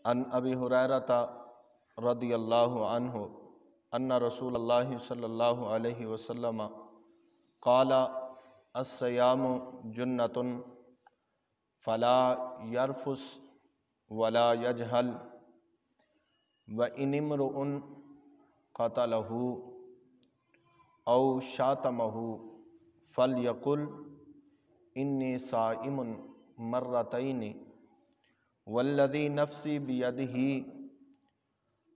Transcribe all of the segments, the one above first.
عن ابی ہریرہ رضی اللہ عنہ ان رسول اللہ صلی اللہ علیہ وسلم قال الصیام جنۃ فلا یرفث ولا یجہل وإن امرؤ قتلہ او شاتمہ فلیقل انی صائم مرتین والذی نفسی بیدہ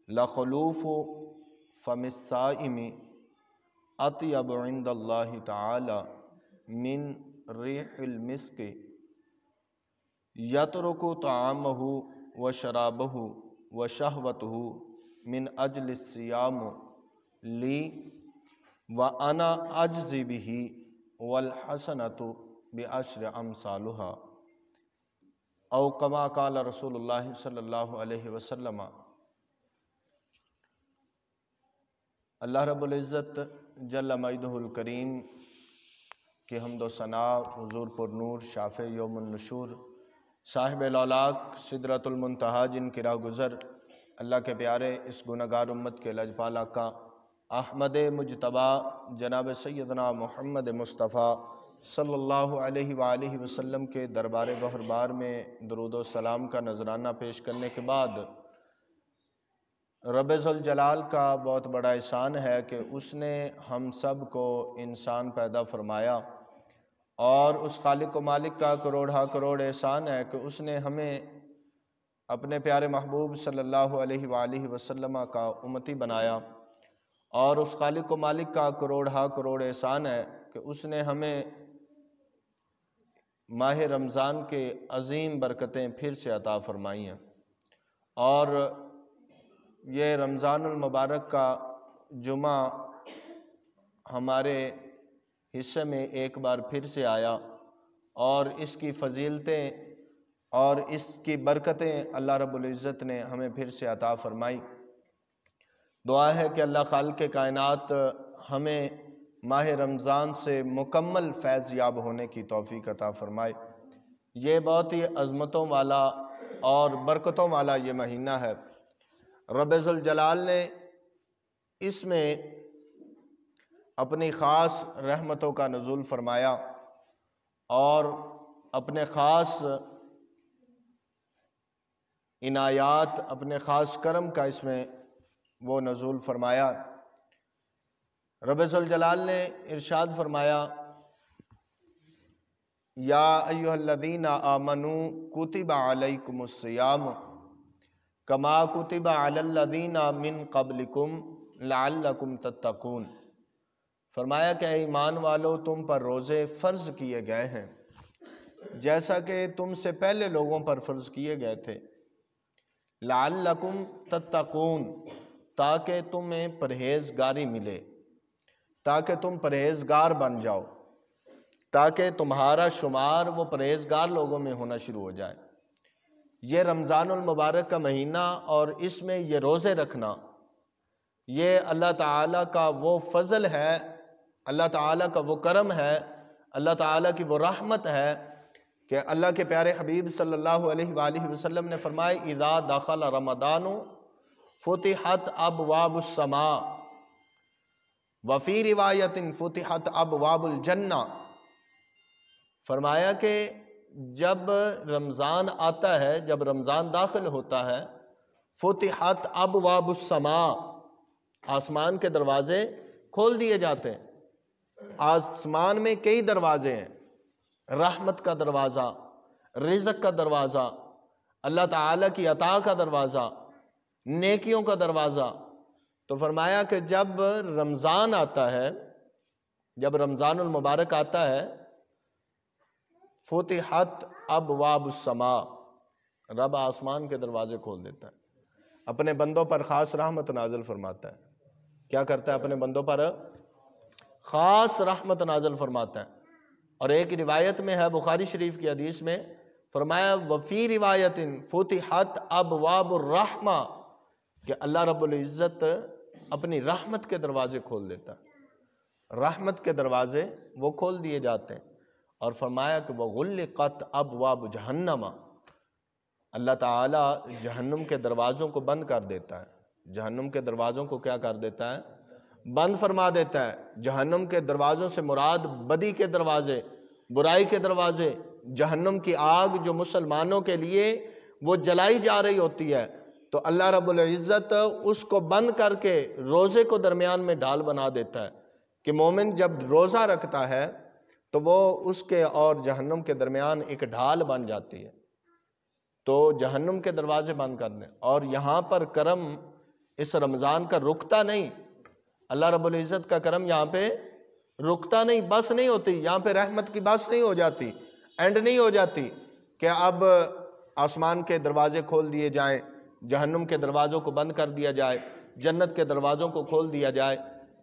لخلوف فم الصائم اطیب عند اللہ تعالی من ریح المسک یترک طعامہ وشرابہ وشہوتہ من اجل الصیام لی وانا اجزی بہ والحسنۃ بعشر امثالھا او کما قال رسول اللہ صلی اللہ علیہ وسلم۔ اللہ رب العزت جل مجدہ الکریم کی حمد و ثنا، حضور پر نور شافع یوم النشور، صاحب الاولاق سدرۃ المنتہا، جن کی راہ گزر اللہ کے پیارے اس گنہگار امت کے لجپال آقا احمد مجتبیٰ جناب سیدنا محمد مصطفیٰ صلی اللہ علیہ وآلہ وسلم کے دربار گہربار میں درود و سلام کا نذرانہ پیش کرنے کے بعد رب ذوالجلال کا بہت بڑا احسان ہے کہ اس نے ہم سب کو انسان پیدا فرمایا، اور اس خالق و مالک کا کروڑا کروڑ احسان ہے کہ اس نے ہمیں اپنے پیارے محبوب صلی اللہ علیہ وآلہ وسلم کا امتی بنایا، اور اس خالق و مالک کا کروڑا کروڑ احسان ہے کہ اس نے ہمیں ماہ رمضان کے عظیم برکتیں پھر سے عطا فرمائی ہیں، اور یہ رمضان المبارک کا جمعہ ہمارے حصے میں ایک بار پھر سے آیا، اور اس کی فضیلتیں اور اس کی برکتیں اللہ رب العزت نے ہمیں پھر سے عطا فرمائی۔ دعا ہے کہ اللہ خالق کائنات ہمیں ماہ رمضان سے مکمل فیض یاب ہونے کی توفیق عطا فرمائے۔ یہ بہت ہی عظمتوں والا اور برکتوں والا یہ مہینہ ہے۔ رب ذوالجلال نے اس میں اپنی خاص رحمتوں کا نزول فرمایا، اور اپنے خاص عنایات، اپنے خاص کرم کا اس میں وہ نزول فرمایا۔ رب ذوالجلال نے ارشاد فرمایا، یا ایھا الذین آمنوا کتب علیکم الصیام کما کتب علی الذین من قبلکم لعلکم تتقون۔ فرمایا کہ اے ایمان والو، تم پر روزے فرض کیے گئے ہیں جیسا کہ تم سے پہلے لوگوں پر فرض کیے گئے تھے، لعلکم تتقون، تاکہ تمہیں پرہیزگاری ملے، تاکہ تم پرہیزگار بن جاؤ، تاکہ تمہارا شمار وہ پرہیزگار لوگوں میں ہونا شروع ہو جائے۔ یہ رمضان المبارک کا مہینہ اور اس میں یہ روزے رکھنا، یہ اللہ تعالیٰ کا وہ فضل ہے، اللہ تعالیٰ کا وہ کرم ہے، اللہ تعالیٰ کی وہ رحمت ہے کہ اللہ کے پیارے حبیب صلی اللہ علیہ وآلہ وسلم نے فرمایا، اذا دخل رمضان فتحت ابواب السماء وفی روایت فتحت ابواب الجنہ۔ فرمایا کہ جب رمضان آتا ہے، جب رمضان داخل ہوتا ہے، فتحت ابواب السماء، آسمان کے دروازے کھول دیے جاتے ہیں۔ آسمان میں کئی دروازے ہیں، رحمت کا دروازہ، رزق کا دروازہ، اللہ تعالیٰ کی عطا کا دروازہ، نیکیوں کا دروازہ۔ تو فرمایا کہ جب رمضان آتا ہے، جب رمضان المبارک آتا ہے، فتحت ابواب السماء، رب آسمان کے دروازے کھول دیتا ہے، اپنے بندوں پر خاص رحمت نازل فرماتا ہے۔ کیا کرتا ہے؟ اپنے بندوں پر خاص رحمت نازل فرماتا ہے۔ اور ایک روایت میں ہے، بخاری شریف کی حدیث میں فرمایا، وفی روایت فتحت ابواب الرحمہ، کہ اللہ رب العزت اپنی رحمت کے دروازے کھول دیتا ہے، رحمت کے دروازے وہ کھول دیے جاتے ہیں۔ اور فرمایا کہ وغلقت ابواب جہنم، اللہ تعالیٰ جہنم کے دروازوں کو بند کر دیتا ہے۔ جہنم کے دروازوں کو کیا کر دیتا ہے؟ بند فرما دیتا ہے۔ جہنم کے دروازوں سے مراد بدی کے دروازے، برائی کے دروازے، جہنم کی آگ جو مسلمانوں کے لیے وہ جلائی جا رہی ہوتی ہے، تو اللہ رب العزت اس کو بند کر کے روزے کو درمیان میں ڈھال بنا دیتا ہے کہ مومن جب روزہ رکھتا ہے تو وہ اس کے اور جہنم کے درمیان ایک ڈھال بن جاتی ہے۔ تو جہنم کے دروازے بند کر دیں۔ اور یہاں پر کرم اس رمضان کا رکتا نہیں، اللہ رب العزت کا کرم یہاں پہ رکتا نہیں، بس نہیں ہوتی، یہاں پہ رحمت کی بس نہیں ہو جاتی، اینڈ نہیں ہو جاتی کہ اب آسمان کے دروازے کھول دیے جائیں، جہنم کے دروازوں کو بند کر دیا جائے، جنت کے دروازوں کو کھول دیا جائے۔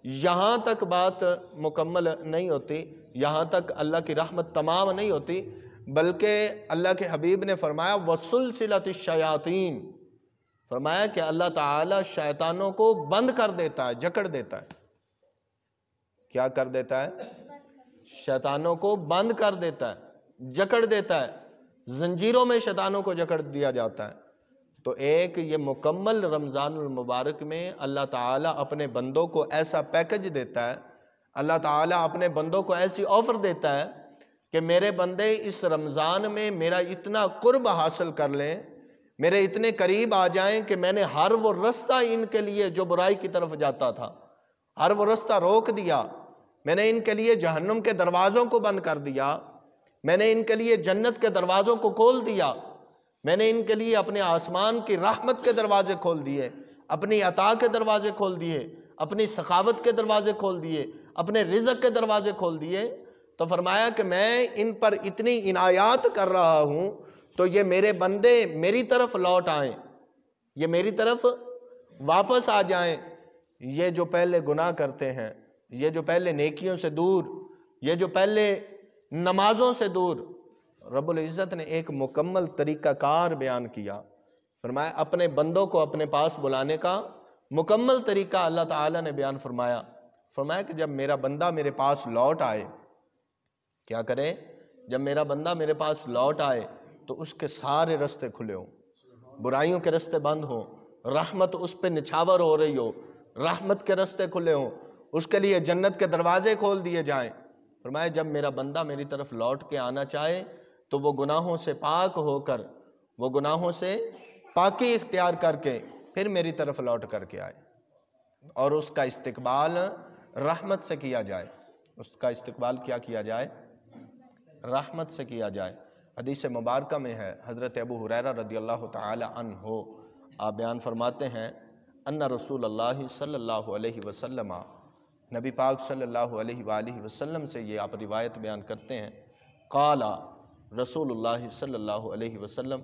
یہاں تک بات مکمل نہیں ہوتی، یہاں تک اللہ کی رحمت تمام نہیں ہوتی، بلکہ اللہ کے حبیب نے فرمایا وَسُلْسِلَةِ الشَّيَاطِينَ، فرمایا کہ اللہ تعالیٰ شیطانوں کو بند کر دیتا ہے، جکڑ دیتا ہے۔ کیا کر دیتا ہے؟ شیطانوں کو بند کر دیتا ہے، جکڑ دیتا ہے، زنجیروں میں شیطانوں کو جکڑ دیا جاتا ہے۔ تو ایک یہ مکمل رمضان المبارک میں اللہ تعالیٰ اپنے بندوں کو ایسا پیکج دیتا ہے، اللہ تعالیٰ اپنے بندوں کو ایسی آفر دیتا ہے کہ میرے بندے اس رمضان میں میرا اتنا قرب حاصل کر لیں، میرے اتنے قریب آ جائیں کہ میں نے ہر وہ رستہ ان کے لیے جو برائی کی طرف جاتا تھا، ہر وہ رستہ روک دیا، میں نے ان کے لیے جہنم کے دروازوں کو بند کر دیا، میں نے ان کے لیے جنت کے دروازوں کو کھول دیا، میں نے ان کے لیے اپنے آسمان کی رحمت کے دروازے کھول دیے، اپنی عطا کے دروازے کھول دیے، اپنی سخاوت کے دروازے کھول دیے، اپنے رزق کے دروازے کھول دیے۔ تو فرمایا کہ میں ان پر اتنی عنایات کر رہا ہوں تو یہ میرے بندے میری طرف لوٹ آئیں، یہ میری طرف واپس آ جائیں۔ یہ جو پہلے گناہ کرتے ہیں، یہ جو پہلے نیکیوں سے دور، یہ جو پہلے نمازوں سے دور، رب العزت نے ایک مکمل طریقہ کار بیان کیا۔ فرمایا اپنے بندوں کو اپنے پاس بلانے کا مکمل طریقہ اللہ تعالیٰ نے بیان فرمایا۔ فرمایا کہ جب میرا بندہ میرے پاس لوٹ آئے، کیا کرے؟ جب میرا بندہ میرے پاس لوٹ آئے تو اس کے سارے رستے کھلے ہوں، برائیوں کے رستے بند ہوں، رحمت اس پہ نچھاور ہو رہی ہو، رحمت کے رستے کھلے ہوں، اس کے لیے جنت کے دروازے کھول دیے جائیں۔ فرمایا جب میرا بندہ میری طرف لوٹ کے آنا چاہے تو وہ گناہوں سے پاک ہو کر، وہ گناہوں سے پاکی اختیار کر کے پھر میری طرف لوٹ کر کے آئے، اور اس کا استقبال رحمت سے کیا جائے۔ اس کا استقبال کیا کیا جائے؟ رحمت سے کیا جائے۔ حدیث مبارکہ میں ہے، حضرت ابو ہریرہ رضی اللہ تعالی عنہ آپ بیان فرماتے ہیں ان رسول اللہ صلی اللہ علیہ وسلم، نبی پاک صلی اللہ علیہ وآلہ وسلم سے یہ آپ روایت بیان کرتے ہیں، قال رسول اللہ صلی اللہ علیہ وسلم،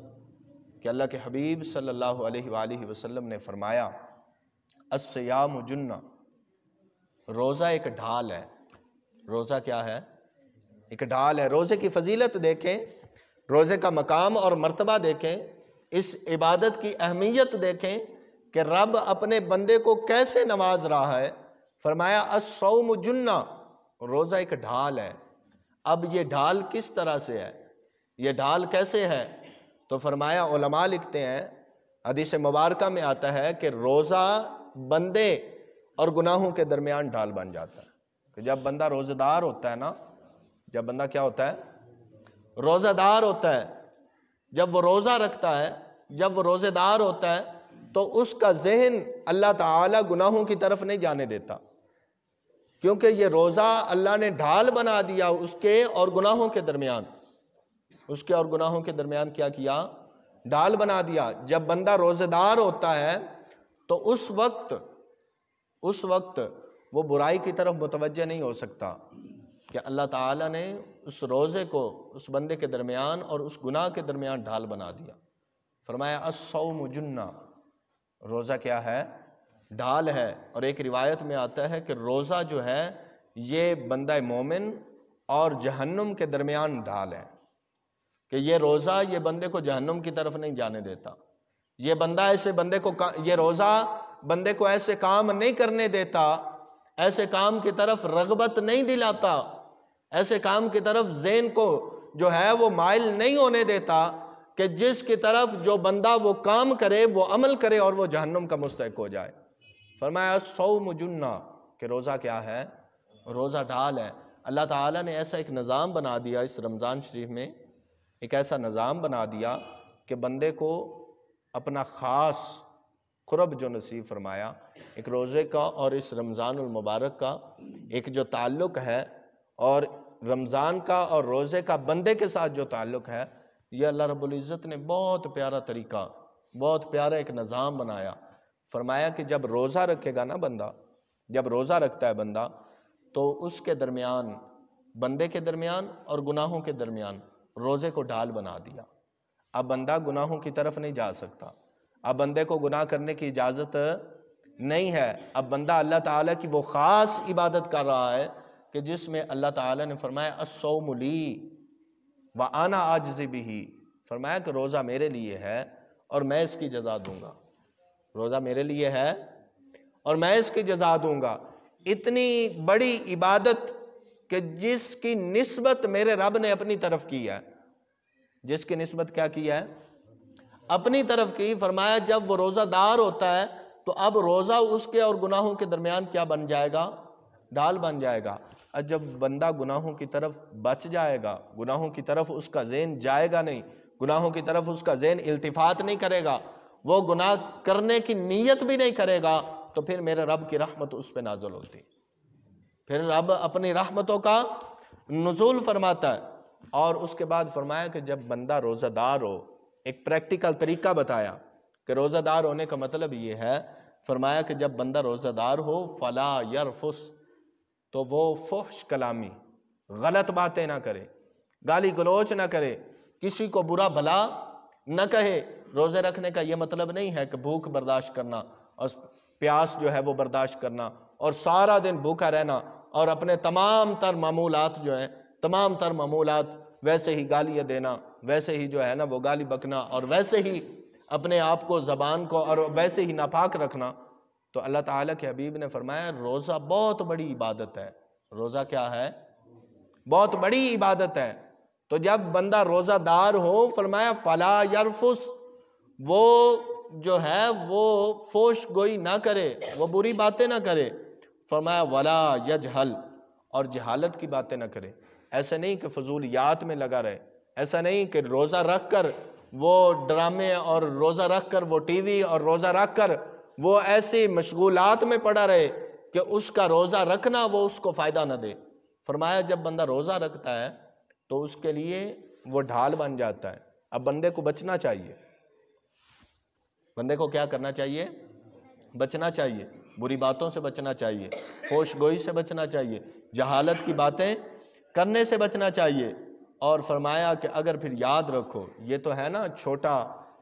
کہ اللہ کے حبیب صلی اللہ علیہ وآلہ وسلم نے فرمایا الصیام جنہ، روزہ ایک ڈھال ہے۔ روزہ کیا ہے؟ ایک ڈھال ہے۔ روزے کی فضیلت دیکھیں، روزے کا مقام اور مرتبہ دیکھیں، اس عبادت کی اہمیت دیکھیں کہ رب اپنے بندے کو کیسے نواز رہا ہے۔ فرمایا الصوم جنہ، روزہ ایک ڈھال ہے۔ اب یہ ڈھال کس طرح سے ہے؟ یہ ڈھال کیسے ہے؟ تو فرمایا علماء لکھتے ہیں، حدیث مبارکہ میں آتا ہے کہ روزہ بندے اور گناہوں کے درمیان ڈھال بن جاتا ہے۔ کہ جب بندہ روزہ دار ہوتا ہے نا، جب بندہ کیا ہوتا ہے؟ روزہ دار ہوتا ہے، جب وہ روزہ رکھتا ہے، جب وہ روزہ دار ہوتا ہے تو اس کا ذہن اللہ تعالیٰ گناہوں کی طرف نہیں جانے دیتا، کیونکہ یہ روزہ اللہ نے ڈھال بنا دیا اس کے اور گناہوں کے درمیان۔ اس کے اور گناہوں کے درمیان کیا کیا؟ ڈھال بنا دیا۔ جب بندہ روزہ دار ہوتا ہے تو اس وقت وہ برائی کی طرف متوجہ نہیں ہو سکتا، کہ اللہ تعالیٰ نے اس روزے کو اس بندے کے درمیان اور اس گناہ کے درمیان ڈھال بنا دیا۔ فرمایا الصوم جنہ، روزہ کیا ہے؟ ڈھال ہے۔ اور ایک روایت میں آتا ہے کہ روزہ جو ہے یہ بندہ مومن اور جہنم کے درمیان ڈھال ہے، کہ یہ روزہ یہ بندے کو جہنم کی طرف نہیں جانے دیتا، یہ بندہ ایسے بندے کو، یہ روزہ بندے کو ایسے کام نہیں کرنے دیتا، ایسے کام کی طرف رغبت نہیں دلاتا، ایسے کام کی طرف ذہن کو جو ہے وہ مائل نہیں ہونے دیتا کہ جس کی طرف جو بندہ وہ کام کرے، وہ عمل کرے اور وہ جہنم کا مستحق ہو جائے۔ فرمایا الصوم جنہ، کہ روزہ کیا ہے؟ روزہ ڈھال ہے۔ اللہ تعالیٰ نے ایسا ایک نظام بنا دیا اس رمضان شریف میں، ایک ایسا نظام بنا دیا کہ بندے کو اپنا خاص قرب جو نصیب فرمایا، ایک روزے کا اور اس رمضان المبارک کا ایک جو تعلق ہے، اور رمضان کا اور روزے کا بندے کے ساتھ جو تعلق ہے، یہ اللہ رب العزت نے بہت پیارا طریقہ، بہت پیارا ایک نظام بنایا۔ فرمایا کہ جب روزہ رکھے گا نا بندہ، جب روزہ رکھتا ہے بندہ، تو اس کے درمیان، بندے کے درمیان اور گناہوں کے درمیان روزے کو ڈھال بنا دیا۔ اب بندہ گناہوں کی طرف نہیں جا سکتا، اب بندے کو گناہ کرنے کی اجازت نہیں ہے۔ اب بندہ اللہ تعالیٰ کی وہ خاص عبادت کر رہا ہے کہ جس میں اللہ تعالیٰ نے فرمایا الصوم لی وَأَنَا أَجْزِي بِهِ، فرمایا کہ روزہ میرے لیے ہے اور میں اس کی جزا دوں گا۔ روزہ میرے لیے ہے اور میں اس کی جزا دوں گا۔ اتنی بڑی عبادت کہ جس کی نسبت میرے رب نے اپنی طرف کی ہے، جس کی نسبت کیا کی ہے؟ اپنی طرف کی۔ فرمایا جب وہ روزہ دار ہوتا ہے تو اب روزہ اس کے اور گناہوں کے درمیان کیا بن جائے گا؟ ڈھال بن جائے گا۔ اور جب بندہ گناہوں کی طرف بچ جائے گا، گناہوں کی طرف اس کا ذہن جائے گا نہیں، گناہوں کی طرف اس کا ذہن التفات نہیں کرے گا، وہ گناہ کرنے کی نیت بھی نہیں کرے گا، تو پھر میرے رب کی رحمت اس پہ نازل ہوتی، پھر رب اپنی رحمتوں کا نزول فرماتا ہے۔ اور اس کے بعد فرمایا کہ جب بندہ روزہ دار ہو، ایک پریکٹیکل طریقہ بتایا کہ روزہ دار ہونے کا مطلب یہ ہے۔ فرمایا کہ جب بندہ روزہ دار ہو فلا یرفس، تو وہ فحش کلامی، غلط باتیں نہ کرے، گالی گلوچ نہ کرے، کسی کو برا بھلا نہ کہے۔ روزے رکھنے کا یہ مطلب نہیں ہے کہ بھوک برداشت کرنا اور پیاس جو ہے وہ برداشت کرنا اور سارا دن بھوکا رہنا اور اپنے تمام تر معمولات جو ہیں، تمام تر معمولات ویسے ہی گالیاں دینا، ویسے ہی جو ہے نا وہ گالی بکنا، اور ویسے ہی اپنے آپ کو، زبان کو اور ویسے ہی ناپاک رکھنا۔ تو اللہ تعالیٰ کے حبیب نے فرمایا روزہ بہت بڑی عبادت ہے۔ روزہ کیا ہے؟ بہت بڑی عبادت ہے۔ تو جب بندہ روزہ دار ہو، فرمایا فلا یرفس، وہ جو ہے وہ فحش گوئی نہ کرے، وہ بری باتیں نہ کرے۔ فرمایا ولا یجہل، اور جہالت کی باتیں نہ کرے۔ ایسا نہیں کہ فضولیات میں لگا رہے، ایسا نہیں کہ روزہ رکھ کر وہ ڈرامے، اور روزہ رکھ کر وہ ٹی وی، اور روزہ رکھ کر وہ ایسی مشغولات میں پڑا رہے کہ اس کا روزہ رکھنا وہ اس کو فائدہ نہ دے۔ فرمایا جب بندہ روزہ رکھتا ہے تو اس کے لیے وہ ڈھال بن جاتا ہے۔ اب بندے کو بچنا چاہیے، بندے کو کیا کرنا چاہیے؟ بچنا چاہیے، بری باتوں سے بچنا چاہیے، فحش گوئی سے بچنا چاہیے، جہالت کی باتیں کرنے سے بچنا چاہیے۔ اور فرمایا کہ اگر پھر یاد رکھو، یہ تو ہے نا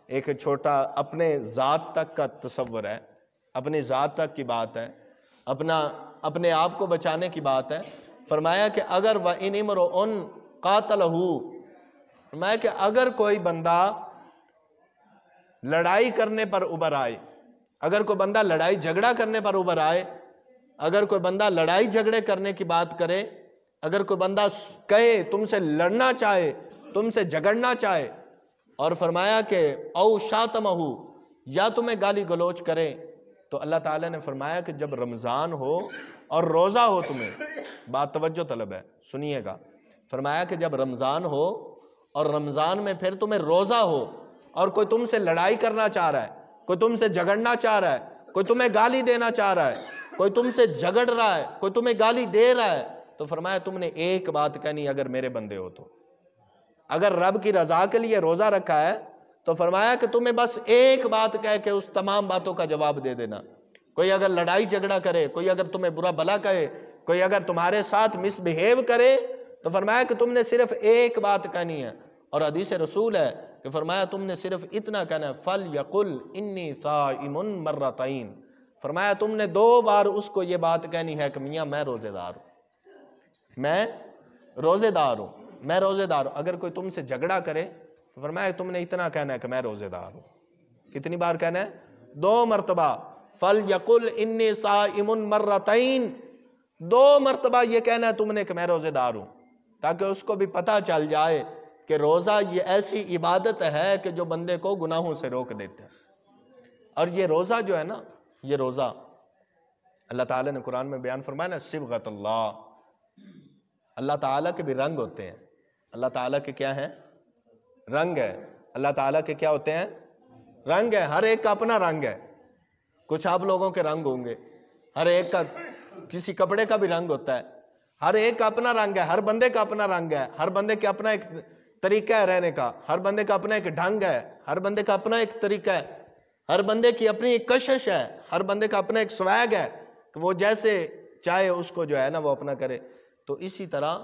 ایک چھوٹا اپنے ذات تک کا تصور ہے، اپنی ذات تک کی بات ہے، اپنے آپ کو بچانے کی بات ہے۔ فرمایا کہ اگر وَإِنِ امْرُؤٌ قَاتَلَهُ، فرمایا کہ اگر کوئی بندہ لڑائی کرنے پر ابھر آئے، اگر کوئی بندہ لڑائی جھگڑا کرنے پر ابھر آئے، اگر کوئی بندہ لڑائی جھگڑے کرنے کی بات کرے، اگر کوئی بندہ کہے تم سے لڑنا چاہے، تم سے جھگڑنا چاہے، اور فرمایا کہ او شاتمہ، یا تمہیں گالی گلوچ کرے، تو اللہ تعالیٰ نے فرمایا کہ جب رمضان ہو اور روزہ ہو، تمہیں بات توجہ طلب ہے، سنیے گا۔ فرمایا کہ جب رمضان ہو اور رمضان میں پھر تمہیں روزہ ہو، اور کوئی تم سے لڑائی کرنا چاہ رہا ہے، کوئی تم سے جھگڑنا چاہ رہا ہے، کوئی تمہیں گالی دینا چاہ رہا ہے، کوئی تم سے جھگڑ رہا ہے، کوئی تمہیں گالی دے رہا ہے، تو فرمایا تم نے ایک بات کہنی اگر میرے بندے ہو تو، اگر رب کی رضا کے لیے روزہ رکھا ہے تو فرمایا کہ تمہیں بس ایک بات کہہ کے اس تمام باتوں کا جواب دے دینا۔ کوئی اگر لڑائی جھگڑا کرے، کوئی اگر تمہیں برا بھلا کہے، کوئی اگر تمہارے ساتھ مس بہیو کرے، تو فرمایا کہ تم نے صرف ایک بات کہنی ہے۔ اور حدیث رسول ہے کہ فرمایا تم نے صرف اتنا کہنا ہے، فَلْيَقُلْ إِنِّي صَائِمٌ مَرَّتَيْن، فرمایا تم نے 2 بار اس کو یہ بات کہنی ہے کہ میاں میں روزے دار ہوں، میں روزے دار ہوں، میں روزے دار ہوں۔ اگر کوئی تم سے جھگڑا کرے تو فرمایا تم نے اتنا کہنا ہے کہ میں روزے دار ہوں۔ کتنی بار کہنا ہے؟ 2 مرتبہ۔ فَلْيَقُلْ إِنِّي صَائِمٌ مَرَّتَيْن، 2 مرتبہ یہ کہنا ہے تم نے کہ میں روزے دار ہوں، تاکہ اس کو بھی پتہ چل جائے کہ روزہ یہ ایسی عبادت ہے کہ جو بندے کو گناہوں سے روک دیتے ہیں۔ اور یہ روزہ جو ہے نا، یہ روزہ اللہ تعالیٰ نے قرآن میں بیان فرمایا نا، صبغۃ اللہ، اللہ تعالیٰ کے بھی رنگ ہوتے ہیں۔ اللہ تعالیٰ کے کیا ہیں؟ رنگ ہے۔ اللہ تعالیٰ کے کیا ہوتے ہیں؟ رنگ ہے۔ ہر ایک کا اپنا رنگ ہے۔ کچھ آپ لوگوں کے رنگ ہوں گے، ہر ایک کا کسی کپڑے کا بھی رنگ ہوتا ہے، ہر ایک کا اپنا رنگ ہے، ہر بندے کا اپنا رنگ ہے، ہر بندے کا اپنا ایک طریقہ ہے رہنے کا، ہر بندے کا اپنا ایک ڈھنگ ہے، ہر بندے کا اپنا ایک طریقہ ہے، ہر بندے کی اپنی ایک کشش ہے، ہر بندے کا اپنا ایک سویگ ہے کہ وہ جیسے چاہے اس کو جو ہے نا وہ اپنا کرے۔ تو اسی طرح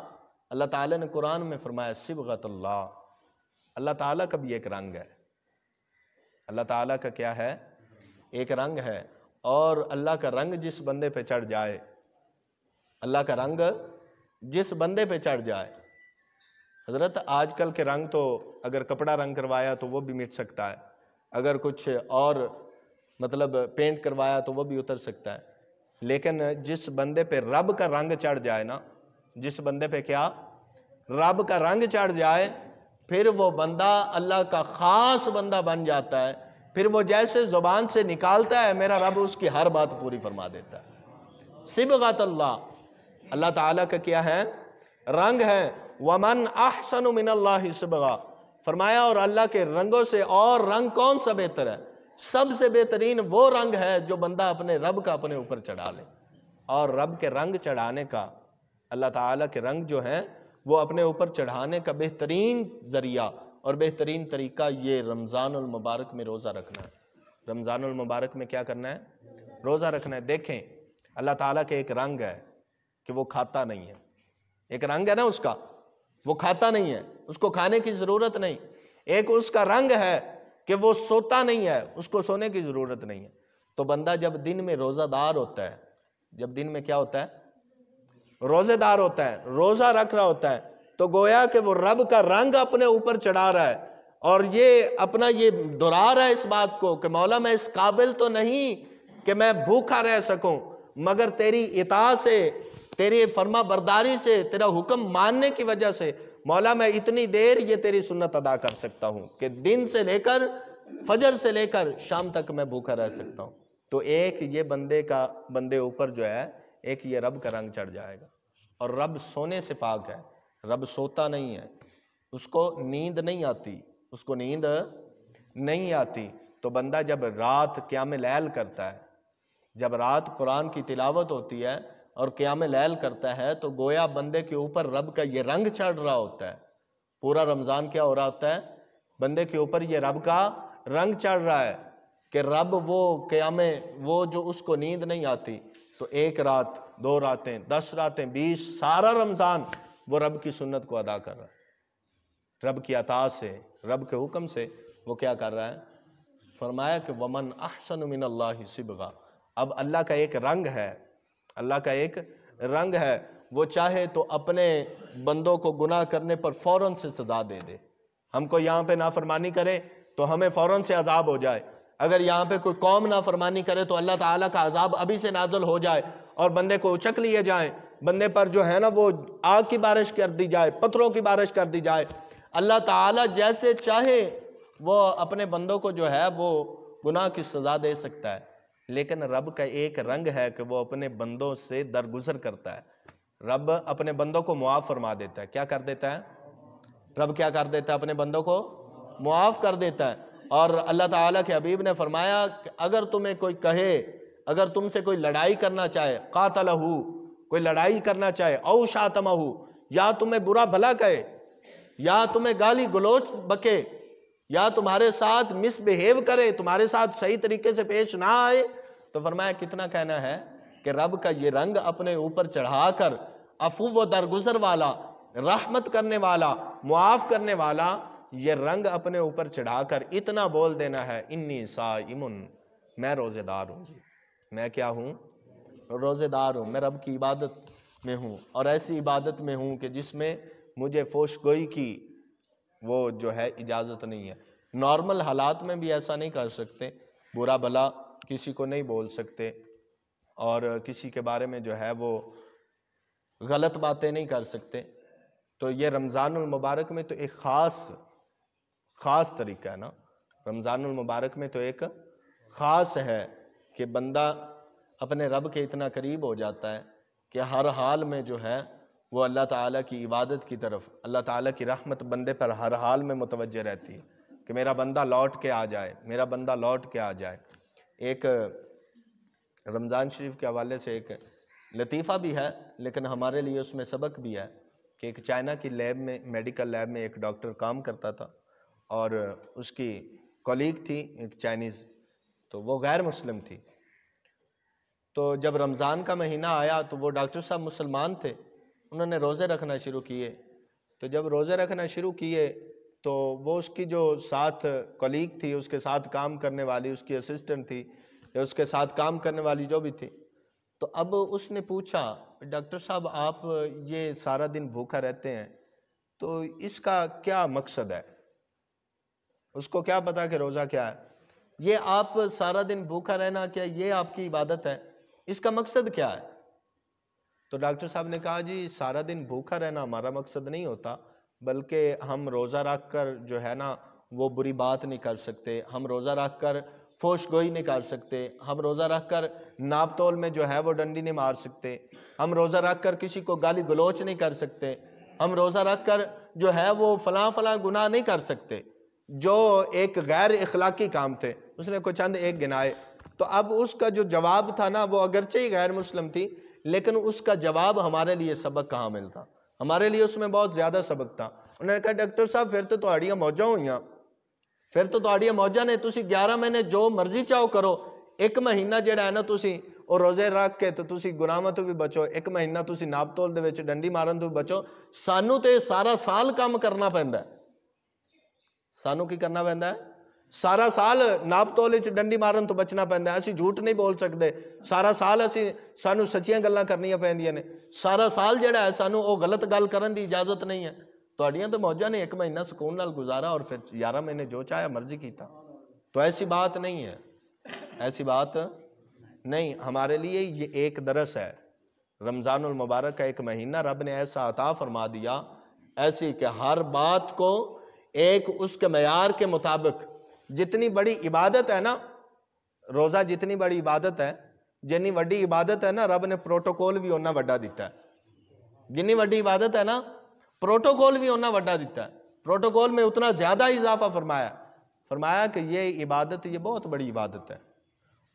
اللہ تعالیٰ نے قرآن میں فرمایا صبغۃ اللہ، اللہ تعالیٰ کا بھی ایک رنگ ہے۔ اللہ تعالیٰ کا کیا ہے؟ ایک رنگ ہے۔ اور اللہ کا رنگ جس بندے پہ چڑھ جائے، اللہ کا رنگ جس بندے پہ چڑھ جائے، حضرت آج کل کے رنگ تو اگر کپڑا رنگ کروایا تو وہ بھی مٹ سکتا ہے، اگر کچھ اور مطلب پینٹ کروایا تو وہ بھی اتر سکتا ہے، لیکن جس بندے پہ رب کا رنگ چڑھ جائے نا، جس بندے پہ کیا؟ رب کا رنگ چڑھ جائے، پھر وہ بندہ اللہ کا خاص بندہ بن جاتا ہے۔ پھر وہ جیسے زبان سے نکالتا ہے میرا رب اس کی ہر بات پوری فرما دیتا ہے۔ صبغۃ اللہ، اللہ تعالیٰ کا کیا ہے؟ رنگ ہے۔ وَمَنْ أَحْسَنُ مِنَ اللَّهِ صِبْغًا، فرمایا اور اللہ کے رنگوں سے اور رنگ کون سا بہتر ہے؟ سب سے بہترین وہ رنگ ہے جو بندہ اپنے رب کا اپنے اوپر چڑھا لے۔ اور رب کے رنگ چڑھانے کا، اللہ تعالیٰ کے رنگ جو ہیں وہ اپنے اوپر چڑھانے کا بہترین ذریعہ اور بہترین طریقہ یہ رمضان المبارک میں روزہ رکھنا ہے۔ رمضان المبارک میں کیا کرنا ہے؟ روزہ رکھنا ہے۔ دیکھیں اللہ تعالیٰ کے ایک رنگ ہے کہ وہ کھاتا نہیں ہے، ایک رنگ ہے نا اس کا، وہ کھاتا نہیں ہے، اس کو کھانے کی ضرورت نہیں۔ ایک اس کا رنگ ہے کہ وہ سوتا نہیں ہے، اس کو سونے کی ضرورت نہیں ہے۔ تو بندہ جب دن میں روزہ دار ہوتا ہے، جب دن میں کیا ہوتا ہے؟ روزے دار ہوتا ہے، روزہ رکھ رہا ہوتا ہے، تو گویا کہ وہ رب کا رنگ اپنے اوپر چڑھا رہا ہے، اور یہ اپنا یہ دہرا رہا ہے اس بات کو کہ مولا میں اس قابل تو نہیں کہ میں بھوکا رہ سکوں، مگر تیری اطاعت سے، تیری فرما برداری سے، تیرا حکم ماننے کی وجہ سے مولا میں اتنی دیر یہ تیری سنت ادا کر سکتا ہوں کہ دن سے لے کر فجر سے لے کر شام تک میں بھوکا رہ سکتا ہوں۔ تو ایک یہ بندے اوپر جو ہے ایک یہ رب کا رنگ چڑھ جائے گا۔ اور رب سونے سے پاک ہے، رب سوتا نہیں ہے، اس کو نیند نہیں آتی، اس کو نیند نہیں آتی۔ تو بندہ جب رات قیام لیل کرتا ہے، جب رات قرآن کی تلاوت ہوتی ہے اور قیام لیل کرتا ہے، تو گویا بندے کے اوپر رب کا یہ رنگ چڑھ رہا ہوتا ہے۔ پورا رمضان کیا ہو رہا ہوتا ہے؟ بندے کے اوپر یہ رب کا رنگ چڑھ رہا ہے کہ رب وہ قیام، وہ جو اس کو نیند نہیں آتی، تو ایک رات، 2 راتیں، 10 راتیں، 20، سارا رمضان وہ رب کی سنت کو ادا کر رہا ہے، رب کی اطاعت سے، رب کے حکم سے وہ کیا کر رہا ہے؟ فرمایا کہ وَمَنْ أَحْسَنُ مِنَ اللَّهِ صِبْغًا۔ اب اللہ کا ایک رنگ ہے، اللہ کا ایک رنگ ہے، وہ چاہے تو اپنے بندوں کو گناہ کرنے پر فوراً سے سزا دے دے۔ ہم کو یہاں پہ نافرمانی کرے تو ہمیں فوراً سے عذاب ہو جائے، اگر یہاں پہ کوئی قوم نافرمانی کرے تو اللہ تعالیٰ کا عذاب ابھی سے نازل ہو جائے اور بندے کو اچک لیے جائیں، بندے پر جو ہے نا وہ آگ کی بارش کر دی جائے، پتھروں کی بارش کر دی جائے۔ اللہ تعالیٰ جیسے چاہے وہ اپنے بندوں کو جو ہے وہ گناہ کی سزا دے سکتا ہے، لیکن رب کا ایک رنگ ہے کہ وہ اپنے بندوں سے درگزر کرتا ہے۔ رب اپنے بندوں کو معاف فرما دیتا ہے۔ کیا کر دیتا ہے؟ رب کیا کر دیتا ہے؟ اپنے بندوں کو معاف کر دیتا ہے۔ اور اللہ تعالیٰ کے حبیب نے فرمایا کہ اگر تمہیں کوئی کہے، اگر تم سے کوئی لڑائی کرنا چاہے، قاتلہ، کوئی لڑائی کرنا چاہے، او شاتمہ، یا تمہیں برا بھلا کہے، یا تمہیں گالی گلوچ بکے، یا تمہارے ساتھ مس بہیو کرے، تمہارے ساتھ صحیح طریقے سے پیش نہ آئے، تو فرمایا کتنا کہنا ہے کہ رب کا یہ رنگ اپنے اوپر چڑھا کر عفو و درگزر والا، رحمت کرنے والا، معاف کرنے والا، یہ رنگ اپنے اوپر چڑھا کر اتنا بول دینا ہے، انی صائم، میں روزے دار ہوں، میں کیا ہوں؟ روزے دار ہوں، میں رب کی عبادت میں ہوں، اور ایسی عبادت میں ہوں کہ جس میں مجھے فوش گوئی کی وہ جو ہے اجازت نہیں ہے۔ نارمل حالات میں بھی ایسا نہیں کر سکتے، برا بھلا کسی کو نہیں بول سکتے، اور کسی کے بارے میں جو ہے وہ غلط باتیں نہیں کر سکتے، تو یہ رمضان المبارک میں تو ایک خاص طریقہ ہے نا، رمضان المبارک میں تو ایک خاص ہے کہ بندہ اپنے رب کے اتنا قریب ہو جاتا ہے کہ ہر حال میں جو ہے وہ اللہ تعالیٰ کی عبادت کی طرف، اللہ تعالیٰ کی رحمت بندے پر ہر حال میں متوجہ رہتی ہے کہ میرا بندہ لوٹ کے آ جائے، میرا بندہ لوٹ کے آ جائے۔ ایک رمضان شریف کے حوالے سے ایک لطیفہ بھی ہے، لیکن ہمارے لیے اس میں سبق بھی ہے کہ ایک چائنا کی لیب میں، میڈیکل لیب میں ایک ڈاکٹر کام کرتا تھا، اور اس کی کولیگ تھی ایک چائنیز، تو وہ غیر مسلم تھی۔ تو جب رمضان کا مہینہ آیا تو وہ ڈاکٹر صاحب مسلمان تھے، انہوں نے روزے رکھنا شروع کیے۔ تو جب روزے رکھنا شروع کیے تو وہ اس کی جو ساتھ کولیگ تھی، اس کے ساتھ کام کرنے والی، اس کی اسسٹنٹ تھی یا اس کے ساتھ کام کرنے والی جو بھی تھی، تو اب اس نے پوچھا ڈاکٹر صاحب آپ یہ سارا دن بھوکا رہتے ہیں تو اس کا کیا مقصد ہے؟ اس کو کیا پتا کہ روزہ کیا ہے؟ یہ آپ سارا دن بھوکا رہنا کیا یہ آپ کی عبادت ہے؟ اس کا مقصد کیا ہے؟ تو ڈاکٹر صاحب نے کہا جی سارا دن بھوکا رہنا ہمارا مقصد نہیں ہوتا، بلکہ ہم روزہ رکھ کر جو ہے نا وہ بری بات نہیں کر سکتے، ہم روزہ رکھ کر فوش گوئی نہیں کر سکتے، ہم روزہ رکھ کر ناپ تول میں جو ہے وہ ڈنڈی نہیں مار سکتے، ہم روزہ رکھ کر کسی کو گالی گلوچ نہیں کر سکتے، ہم روزہ رکھ کر جو ہے وہ فلاں گناہ نہیں کر سکتے جو ایک غیر اخلاقی کام تھے۔ اس نے کوئی چند ایک گنائے، تو اب اس کا جو جواب تھا نا وہ اگرچہ ہی غیر مسلم تھی، لیکن اس کا جواب ہمارے لیے سبق کا حامل تھا، ہمارے لیے اس میں بہت زیادہ سبق تھا۔ انہوں نے کہا ڈاکٹر صاحب پھر تو تہاڑیاں موجاں ہوئیاں، پھر تو تہاڑیاں موجاں نے، تسی 11 مہینے جو مرضی چاہو کرو، ایک مہینہ جڑا ہے نا تسی اور روزے رکھ کے تو تسی گناہاں تو بھی بچو، ایک مہینہ تسی ناپ تول دے وچ ڈنڈی مارن تو بھی بچو۔ سانو تے سارا سال کام کرنا پیندا ہے، سانو کی کرنا پیندا ہے؟ سارا سال ناپ تول وچ ڈنڈی مارن تو بچنا پیندا ہے، اسی جھوٹ نہیں بول سکتے، سارا سال سانو سچیاں گلاں کرنیاں پیندیاں نے، سارا سال جڑا ہے سانو او غلط گل کرن دی اجازت نہیں ہے۔ تہاڑیاں تو موجاں نے، ایک مہینہ سکون نال گزارا اور پھر 11 مہینے جو چاہیا مرضی کیتا۔ تو ایسی بات نہیں ہے، ایسی بات نہیں۔ ہمارے لیے یہ ایک درس ہے، رمضان المبارک کا ایک مہینہ رب نے ایسا عطا فرما دیا، ایسی کہ ہر بات کو ایک اس کے معیار کے مطابق، جتنی بڑی عبادت ہے نا، روزہ جتنی بڑی عبادت ہے، جنی وڈی عبادت ہے نا، رب نے پروٹوکول بھی اونا وڈا دیتا ہے۔ جنی وڈی عبادت ہے نا، پروٹوکول بھی اونا وڈا دیتا ہے، پروٹوکول میں اتنا زیادہ اضافہ فرمایا کہ یہ عبادت یہ بہت بڑی عبادت ہے،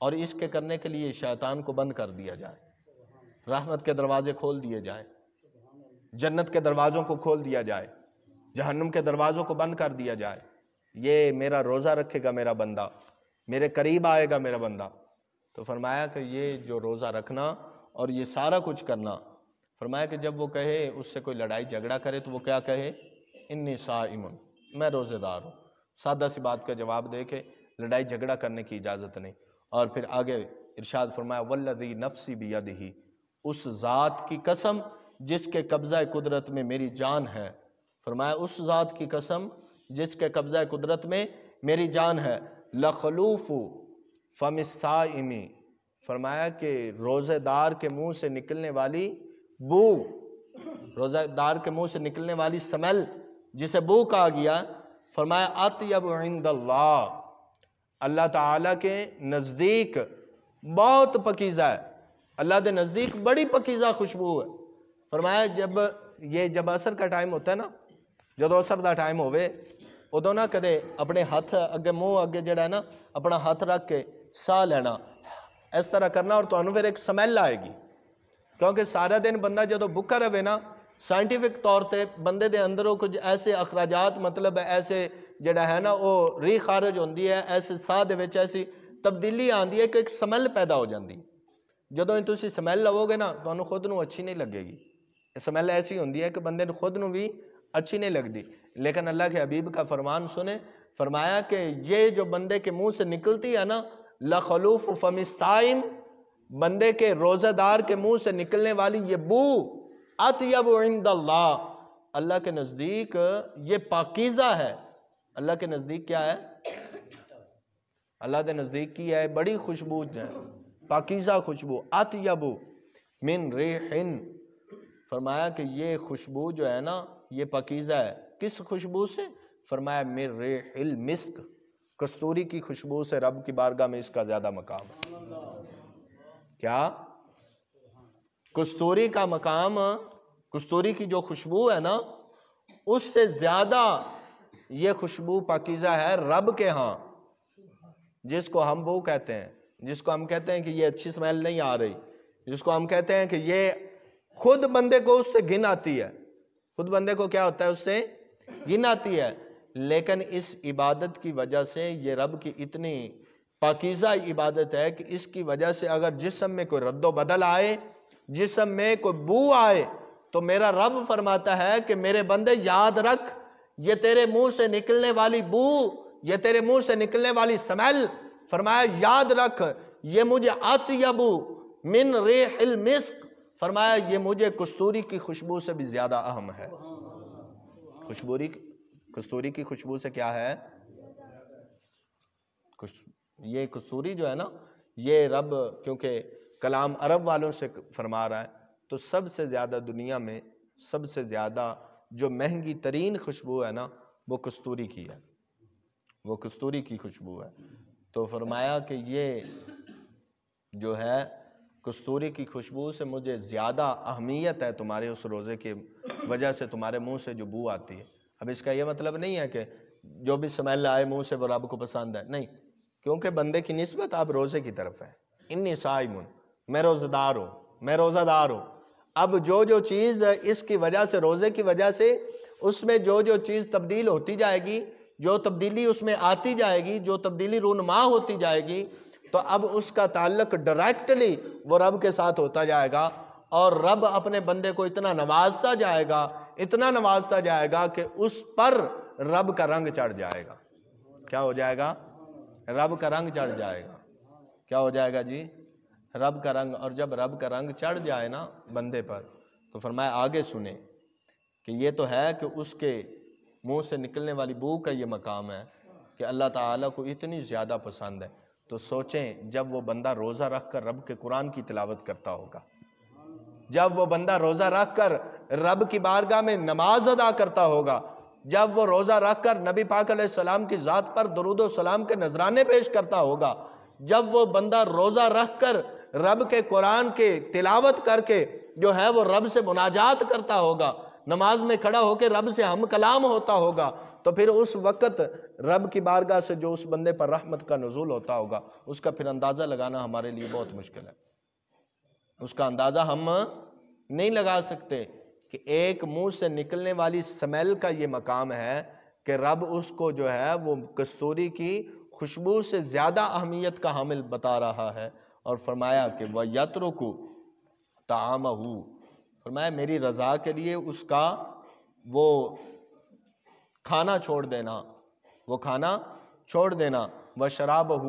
اور اس کے کرنے کے لیے شیطان کو بند کر دیا جائے، رحمت کے دروازے کھول دیے جائیں، جنت کے دروازوں کو کھول دیا جائے، جہنم کے دروازوں کو بند کر دیا جائے۔ یہ میرا روزہ رکھے گا میرا بندہ، میرے قریب آئے گا میرا بندہ۔ تو فرمایا کہ یہ جو روزہ رکھنا اور یہ سارا کچھ کرنا، فرمایا کہ جب وہ کہے اس سے کوئی لڑائی جھگڑا کرے تو وہ کیا کہے؟ انی صائم، میں روزے دار ہوں۔ سادہ سی بات کا جواب دے کے لڑائی جھگڑا کرنے کی اجازت نہیں۔ اور پھر آگے ارشاد فرمایا والذی نفسی بیدہ، اس ذات کی قسم جس کے قبضہ قدرت میں میری جان ہے، فرمایا اس ذات کی قسم جس کے قبضہ قدرت میں میری جان ہے، لخلوف فم الصائم، فرمایا کہ روزہ دار کے منہ سے نکلنے والی بو، روزہ دار کے منہ سے نکلنے والی سمیل جسے بو کہا گیا، فرمایا اطیب عند اللہ، اللہ تعالیٰ کے نزدیک بہت پکیزہ ہے، اللہ دے نزدیک بڑی پکیزہ خوشبو ہے۔ فرمایا جب عصر کا ٹائم ہوتا ہے نا، جدو عصر دا ٹائم ہوئے ادو نہ کدے اپنے ہاتھ اگے منہ اگے جڑا ہے نا اپنا ہاتھ رکھ کے ساہ لینا، اس طرح کرنا، اور تو پھر ایک سمیل آئے گی، کیونکہ سارا دن بندہ جدو بھکا رہے نا، سائنٹیفک طور تے بندے دے اندروں کچھ ایسے اخراجات، مطلب ایسے جڑا ہے نا وہ ری خارج ہوندی ہے، ایسے ساہ دے وچ ایسی تبدیلی آندی ہے کہ ایک سمیل پیدا ہو جاندی۔ جدو تسی سمیل لو گے نا تو خود نو اچھی نہیں لگے گی، سمیل ایسی ہوندی ہے کہ بندے نے خود نو بھی اچھی نہیں لگتی، لیکن اللہ کے حبیب کا فرمان سنے، فرمایا کہ یہ جو بندے کے منہ سے نکلتی ہے نا، لخلوف فم الصائم، بندے کے روزہ دار کے منہ سے نکلنے والی یہ بو، اطیب عند اللہ، اللہ کے نزدیک یہ پاکیزہ ہے۔ اللہ کے نزدیک کیا ہے؟ اللہ کے نزدیک کی ہے بڑی خوشبو ہے، پاکیزہ خوشبو، اطیب من ریح، فرمایا کہ یہ خوشبو جو ہے نا یہ پاکیزہ ہے، کس خوشبو سے؟ فرمایا من ریح المسک، کستوری کی خوشبو سے رب کی بارگاہ میں اس کا زیادہ مقام ہے۔ کیا؟ کستوری کا مقام، کستوری کی جو خوشبو ہے نا، اس سے زیادہ یہ خوشبو پاکیزہ ہے رب کے ہاں، جس کو ہم بو کہتے ہیں، جس کو ہم کہتے ہیں کہ یہ اچھی سمیل نہیں آ رہی، جس کو ہم کہتے ہیں کہ یہ خود بندے کو اس سے گھن آتی ہے، خود بندے کو کیا ہوتا ہے؟ اس سے گھن آتی ہے، لیکن اس عبادت کی وجہ سے یہ رب کی اتنی پاکیزہ عبادت ہے کہ اس کی وجہ سے اگر جسم میں کوئی رد و بدل آئے، جسم میں کوئی بو آئے، تو میرا رب فرماتا ہے کہ میرے بندے یاد رکھ، یہ تیرے منہ سے نکلنے والی بو، یہ تیرے منہ سے نکلنے والی سمیل، فرمایا یاد رکھ یہ مجھے اطیب من ریح المسک، فرمایا یہ مجھے کستوری کی خوشبو سے بھی زیادہ اہم ہے۔ کستوری کی خوشبو سے کیا ہے؟ یہ کستوری جو ہے نا، یہ رب کیونکہ کلام عرب والوں سے فرما رہا ہے، تو سب سے زیادہ دنیا میں سب سے زیادہ جو مہنگی ترین خوشبو ہے نا، وہ کستوری کی ہے، وہ کستوری کی خوشبو ہے۔ تو فرمایا کہ یہ جو ہے کستوری کی خوشبو سے مجھے زیادہ اہمیت ہے تمہارے اس روزے کی وجہ سے، تمہارے منہ سے جو بو آتی ہے۔ اب اس کا یہ مطلب نہیں ہے کہ جو بھی سمیل آئے منہ سے وہ رب کو پسند ہے، نہیں، کیونکہ بندے کی نسبت آپ روزے کی طرف ہے۔ انی صائم، میں روزہ دار ہوں، میں روزہ دار ہوں۔ اب جو چیز اس کی وجہ سے، روزے کی وجہ سے اس میں جو چیز تبدیل ہوتی جائے گی، جو تبدیلی اس میں آتی جائے گی، جو تبدیلی رونما ہوتی جائے گی، تو اب اس کا تعلق ڈائریکٹلی وہ رب کے ساتھ ہوتا جائے گا، اور رب اپنے بندے کو اتنا نوازتا جائے گا، اتنا نوازتا جائے گا کہ اس پر رب کا رنگ چڑھ جائے گا۔ کیا ہو جائے گا؟ رب کا رنگ چڑھ جائے گا۔ کیا ہو جائے گا جی؟ رب کا رنگ۔ اور جب رب کا رنگ چڑھ جائے نا بندے پر، تو فرمایا آگے سنیں کہ یہ تو ہے کہ اس کے منہ سے نکلنے والی بو کا یہ مقام ہے کہ اللہ تعالیٰ کو اتنی زیادہ پسند ہے۔ تو سوچیں جب وہ بندہ روزہ رکھ کر رب کے قرآن کی تلاوت کرتا ہوگا، جب وہ بندہ روزہ رکھ کر رب کی بارگاہ میں نماز ادا کرتا ہوگا، جب وہ روزہ رکھ کر نبی پاک علیہ السلام کی ذات پر درود و سلام کے نذرانے پیش کرتا ہوگا، جب وہ بندہ روزہ رکھ کر رب کے قرآن کے تلاوت کر کے جو ہے وہ رب سے مناجات کرتا ہوگا، نماز میں کھڑا ہو کے رب سے ہم کلام ہوتا ہوگا، تو پھر اس وقت رب کی بارگاہ سے جو اس بندے پر رحمت کا نزول ہوتا ہوگا، اس کا پھر اندازہ لگانا ہمارے لیے بہت مشکل ہے۔ اس کا اندازہ ہم نہیں لگا سکتے کہ ایک منہ سے نکلنے والی سمیل کا یہ مقام ہے کہ رب اس کو جو ہے وہ کستوری کی خوشبو سے زیادہ اہمیت کا حامل بتا رہا ہے، اور فرمایا کہ وَيَتْرُكُ طَعَامَهُ، فرمایا میری رضا کے لیے اس کا وہ کھانا چھوڑ دینا، وہ کھانا چھوڑ دینا، وَشَرَابَهُ،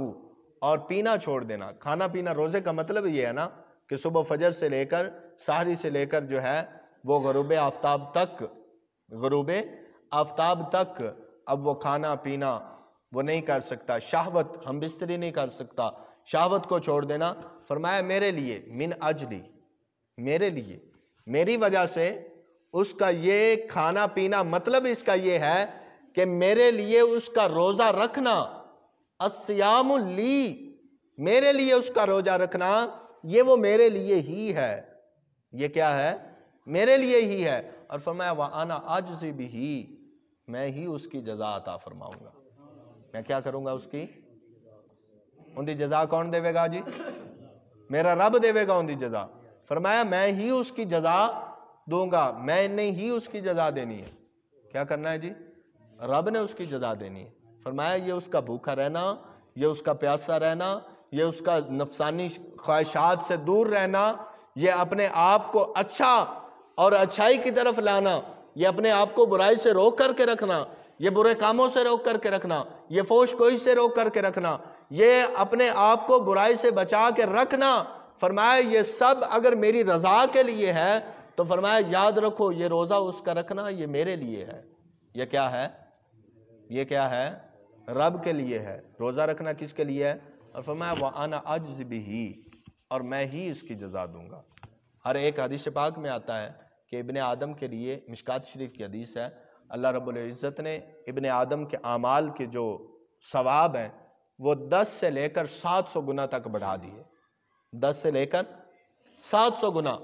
اور پینا چھوڑ دینا۔ کھانا پینا، روزے کا مطلب یہ ہے نا کہ صبح فجر سے لے کر سحری سے لے کر جو ہے وہ غروب آفتاب تک، غروب آفتاب تک اب وہ کھانا پینا وہ نہیں کر سکتا، شہوت ہم بستری نہیں کر سکتا، شہوت کو چھوڑ دینا۔ فرمایا میرے لیے، من اجلی، میرے لیے، میری وجہ سے اس کا یہ کھانا پینا، مطلب اس کا یہ ہے کہ میرے لیے اس کا روزہ رکھنا، الصیام لی، میرے لیے اس کا روزہ رکھنا یہ وہ میرے لیے ہی ہے۔ یہ کیا ہے؟ میرے لیے ہی ہے۔ اور فرمایا وَأَنَا أَجْزِي بِهِ، میں ہی اس کی جزا عطا فرماؤں گا۔ میں کیا کروں گا؟ اس کی ان دی جزا کون دے گا جی؟ میرا رب دے گا ان دی جزا۔ فرمایا میں ہی اس کی جزا دوں گا، میں نے ہی اس کی جزا دینی ہے۔ کیا کرنا ہے جی؟ رب نے اس کی جزا دینی ہے۔ فرمایا یہ اس کا بھوکا رہنا، یہ اس کا پیاسا رہنا، یہ اس کا نفسانی خواہشات سے دور رہنا، یہ اپنے آپ کو اچھا اور اچھائی کی طرف لانا، یہ اپنے آپ کو برائی سے روک کر کے رکھنا، یہ برے کاموں سے روک کر کے رکھنا، یہ فحش گوئی سے روک کر کے رکھنا، یہ اپنے آپ کو برائی سے بچا کے رکھنا، فرمایا یہ سب اگر میری رضا کے لیے ہے تو فرمایا یاد رکھو یہ روزہ اس کا رکھنا یہ میرے لیے ہے۔ یہ کیا ہے؟ یہ کیا ہے؟ رب کے لیے ہے۔ روزہ رکھنا کس کے لیے ہے؟ اور فرمایا وَأَنَا أَجْزِي بِهِ، اور میں ہی اس کی جزا دوں گا۔ ہر ایک حدیث پاک میں آتا ہے کہ ابن آدم کے لیے مشکات شریف کی حدیث ہے، اللہ رب العزت نے ابن آدم کے اعمال کے جو ثواب ہیں وہ 10 سے لے کر 700 گنا تک بڑھا دیے، 10 سے لے کر 700 گنا